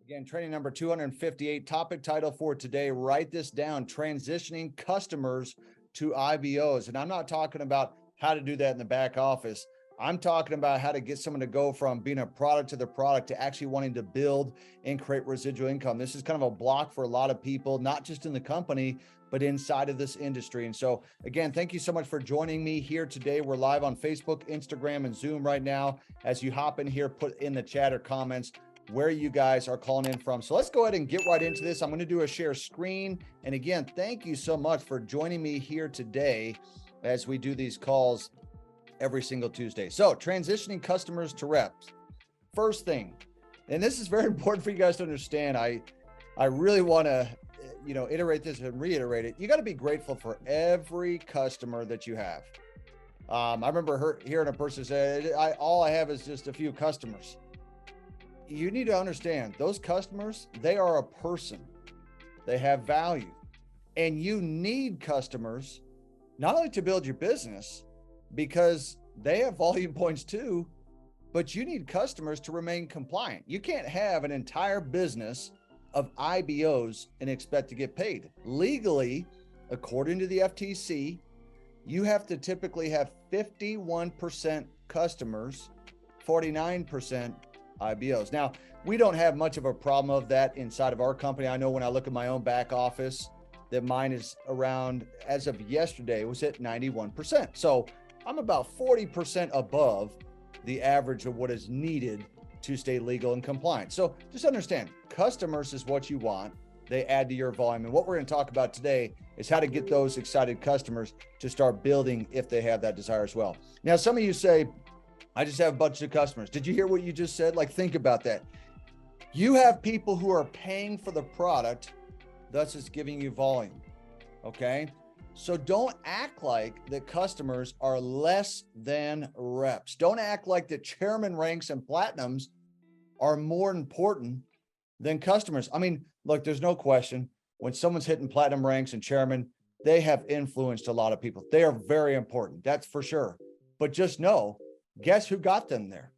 Again, training number 258, topic title for today, write this down, transitioning customers to IBOs. And I'm not talking about how to do that in the back office. I'm talking about how to get someone to go from being a product to the product to actually wanting to build and create residual income. This is kind of a block for a lot of people, not just in the company, but inside of this industry. And so again, thank you so much for joining me here today. We're live on Facebook, Instagram, and Zoom right now. As you hop in here, put in the chat or comments where you guys are calling in from. So let's go ahead and get right into this. I'm going to do a share screen. And again, thank you so much for joining me here today as we do these calls every single Tuesday. So transitioning customers to reps. First thing, and this is very important for you guys to understand. I really want to, iterate this and reiterate it. You got to be grateful for every customer that you have. I remember hearing a person say, all I have is just a few customers. You need to understand those customers, they are a person, they have value, and you need customers not only to build your business because they have volume points too, but you need customers to remain compliant. You can't have an entire business of IBOs and expect to get paid. Legally, according to the FTC, you have to typically have 51% customers, 49% IBOs. Now, we don't have much of a problem of that inside of our company. I know when I look at my own back office that mine is around, as of yesterday, it was at 91%. So I'm about 40% above the average of what is needed to stay legal and compliant. So just understand, customers is what you want. They add to your volume. And what we're going to talk about today is how to get those excited customers to start building if they have that desire as well. Now, some of you say, I just have a bunch of customers. Did you hear what you just said? Like, think about that. You have people who are paying for the product, thus it's giving you volume. Okay. So don't act like the customers are less than reps. Don't act like the chairman ranks and platinums are more important than customers. I mean, look, there's no question when someone's hitting platinum ranks and chairman, they have influenced a lot of people. They are very important. That's for sure. But just know, guess who got them there?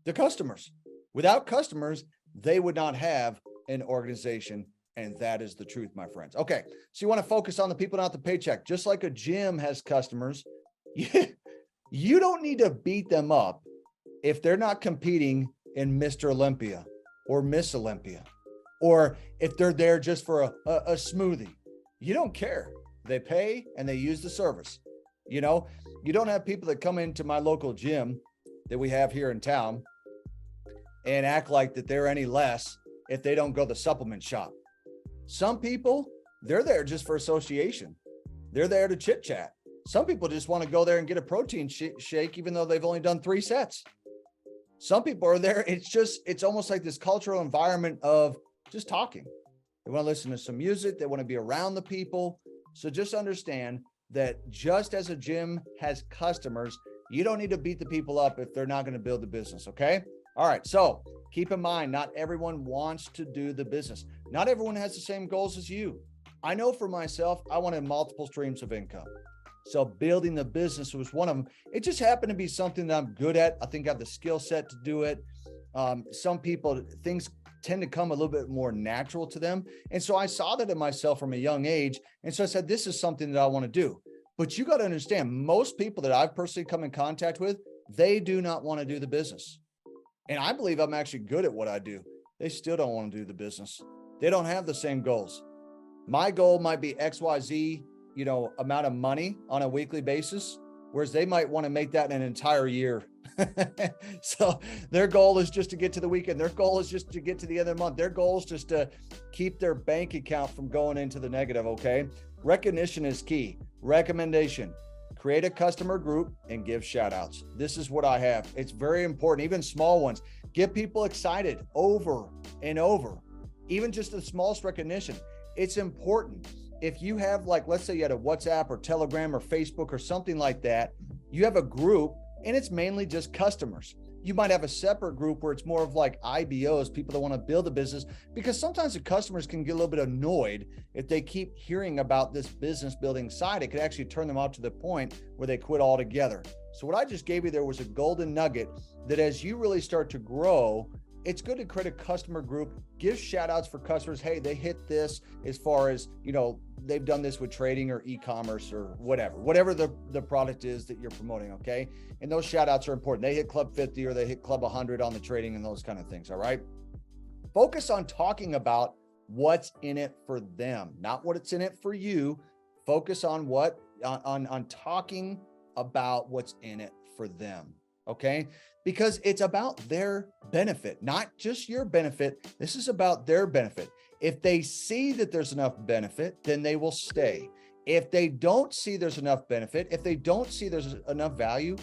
The customers. Without customers, they would not have an organization. And that is the truth, my friends. Okay. So you want to focus on the people, not the paycheck. Just like a gym has customers, you don't need to beat them up if they're not competing in Mr. Olympia or Miss Olympia, or if they're there just for a smoothie. You don't care. They pay and they use the service. You don't have people that come into my local gym that we have here in town and act like that they're any less if they don't go to the supplement shop. Some people, they're there just for association. They're there to chit chat. Some people just want to go there and get a protein shake, even though they've only done 3 sets. Some people are there. It's almost like this cultural environment of just talking. They want to listen to some music. They want to be around the people. So just understand that just as a gym has customers, you don't need to beat the people up if they're not going to build the business. Okay. All right. So keep in mind, not everyone wants to do the business. Not everyone has the same goals as you. I know for myself, I wanted multiple streams of income. So building the business was one of them. It just happened to be something that I'm good at. I think I have the skill set to do it. Some people, things tend to come a little bit more natural to them. And so I saw that in myself from a young age. And so I said, this is something that I want to do. But you got to understand, most people that I've personally come in contact with, they do not want to do the business. And I believe I'm actually good at what I do. They still don't want to do the business. They don't have the same goals. My goal might be XYZ, amount of money on a weekly basis, whereas they might want to make that in an entire year. So their goal is just to get to the weekend. Their goal is just to get to the end of the month. Their goal is just to keep their bank account from going into the negative. Okay. Recognition is key. Recommendation: create a customer group and give shout outs. This is what I have. It's very important. Even small ones, get people excited over and over. Even just the smallest recognition. It's important. If you have, like, let's say you had a WhatsApp or Telegram or Facebook or something like that, you have a group and it's mainly just customers. You might have a separate group where it's more of like IBOs, people that want to build a business, because sometimes the customers can get a little bit annoyed if they keep hearing about this business building side. It could actually turn them off to the point where they quit altogether. So what I just gave you there was a golden nugget that as you really start to grow, it's good to create a customer group, give shout outs for customers. Hey, they hit this as far as, they've done this with trading or e-commerce or whatever the product is that you're promoting. Okay. And those shout outs are important. They hit Club 50 or they hit Club 100 on the trading and those kind of things. All right. Focus on talking about what's in it for them, not what it's in it for you. Focus on on talking about what's in it for them. Okay. Because it's about their benefit, not just your benefit. This is about their benefit. If they see that there's enough benefit, then they will stay. If they don't see there's enough benefit, if they don't see there's enough value,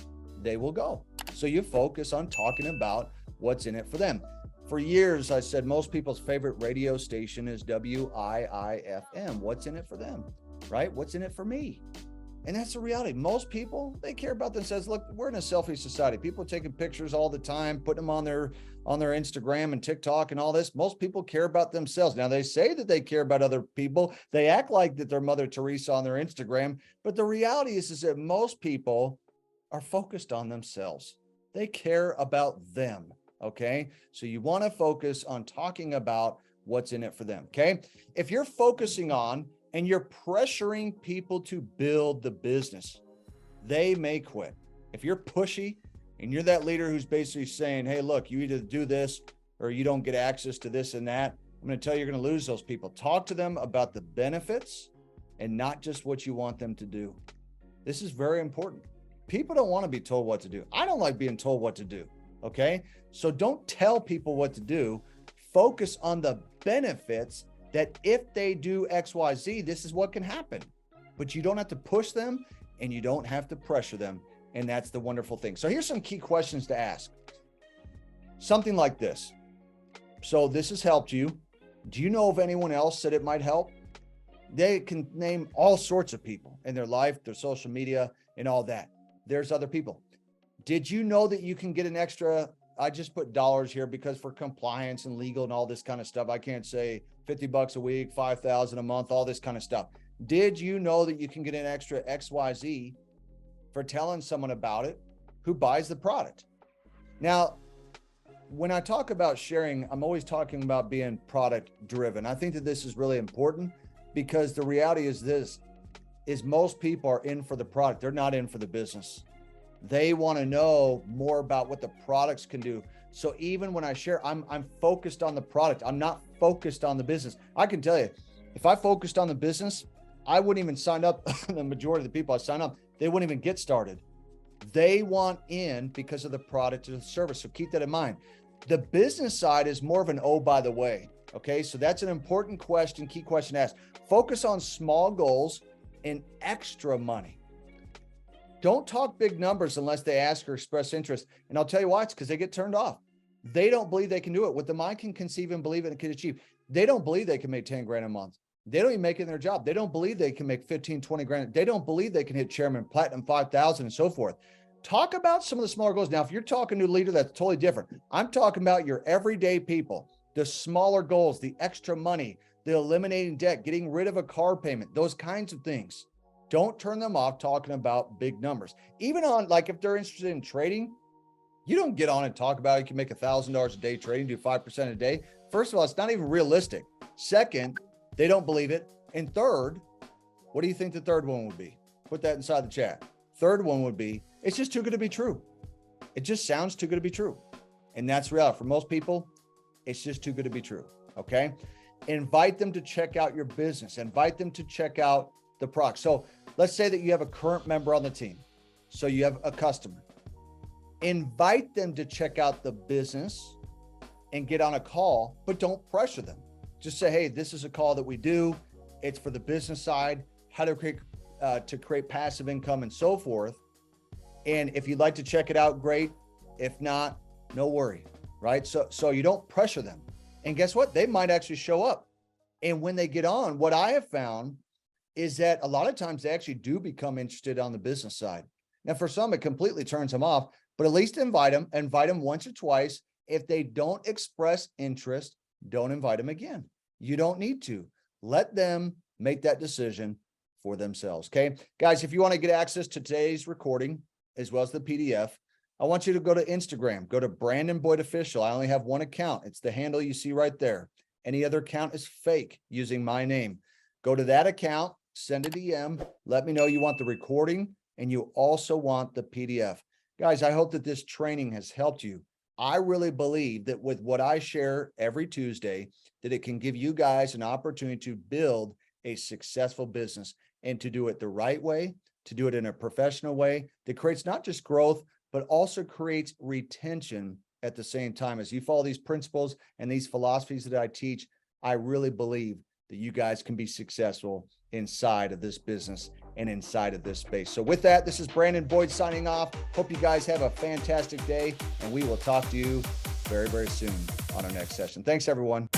they will go. So you focus on talking about what's in it for them. For years, I said most people's favorite radio station is WIIFM. What's in it for them, right? What's in it for me? And that's the reality. Most people, they care about themselves. Look, we're in a selfie society. People are taking pictures all the time, putting them on their Instagram and TikTok and all this. Most people care about themselves. Now, they say that they care about other people. They act like that they're Mother Teresa on their Instagram. But the reality is that most people are focused on themselves. They care about them. Okay. So you want to focus on talking about what's in it for them. Okay. If you're focusing on and you're pressuring people to build the business, they may quit. If you're pushy and you're that leader who's basically saying, hey, look, you either do this or you don't get access to this and that, I'm going to tell you, you're going to lose those people. Talk to them about the benefits and not just what you want them to do. This is very important. People don't want to be told what to do. I don't like being told what to do. Okay. So don't tell people what to do. Focus on the benefits that if they do X, Y, Z, this is what can happen. But you don't have to push them and you don't have to pressure them. And that's the wonderful thing. So here's some key questions to ask. Something like this. So this has helped you. Do you know of anyone else that it might help? They can name all sorts of people in their life, their social media and all that. There's other people. Did you know that you can get an extra, I just put dollars here because for compliance and legal and all this kind of stuff, I can't say $50 a week, $5,000 a month, all this kind of stuff. Did you know that you can get an extra XYZ for telling someone about it who buys the product? Now, when I talk about sharing, I'm always talking about being product driven. I think that this is really important because the reality is this, is most people are in for the product. They're not in for the business. They want to know more about what the products can do. So even when I share, I'm focused on the product. I'm not focused on the business. I can tell you, if I focused on the business, I wouldn't even sign up. The majority of the people I sign up, they wouldn't even get started. They want in because of the product or the service. So keep that in mind. The business side is more of an, oh, by the way. Okay. So that's an important question, key question to ask. Focus on small goals and extra money. Don't talk big numbers unless they ask or express interest. And I'll tell you why, it's because they get turned off. They don't believe they can do it. What the mind can conceive and believe and can achieve. They don't believe they can make 10 grand a month. They don't even make it in their job. They don't believe they can make 15, 20 grand. They don't believe they can hit chairman, platinum, 5,000 and so forth. Talk about some of the smaller goals. Now, if you're talking to a leader, that's totally different. I'm talking about your everyday people, the smaller goals, the extra money, the eliminating debt, getting rid of a car payment, those kinds of things. Don't turn them off talking about big numbers. Even on, like, if they're interested in trading, you don't get on and talk about it. You can make $1,000 a day trading, do 5% a day. First of all, it's not even realistic. Second, they don't believe it. And third, what do you think the third one would be? Put that inside the chat. Third one would be, it's just too good to be true. It just sounds too good to be true. And that's reality. For most people, it's just too good to be true. Okay. Invite them to check out your business. Invite them to check out the product. So let's say that you have a current member on the team. So you have a customer. Invite them to check out the business and get on a call, but don't pressure them. Just say, hey, this is a call that we do. It's for the business side, how to create passive income and so forth. And if you'd like to check it out, great. If not, no worry, right? So you don't pressure them. And guess what? They might actually show up. And when they get on, what I have found is that a lot of times they actually do become interested on the business side. Now, for some, it completely turns them off, but at least invite them once or twice. If they don't express interest, don't invite them again. You don't need to. Let them make that decision for themselves. Okay, guys, if you want to get access to today's recording, as well as the PDF, I want you to go to Instagram, go to Brandon Boyd Official. I only have one account. It's the handle you see right there. Any other account is fake using my name. Go to that account, send a DM, let me know you want the recording and you also want the PDF. Guys, I hope that this training has helped you. I really believe that with what I share every Tuesday, that it can give you guys an opportunity to build a successful business and to do it the right way, to do it in a professional way that creates not just growth, but also creates retention at the same time. As you follow these principles and these philosophies that I teach, I really believe that you guys can be successful inside of this business and inside of this space. So with that, this is Brandon Boyd signing off. Hope you guys have a fantastic day, and we will talk to you very, very soon on our next session. Thanks, everyone.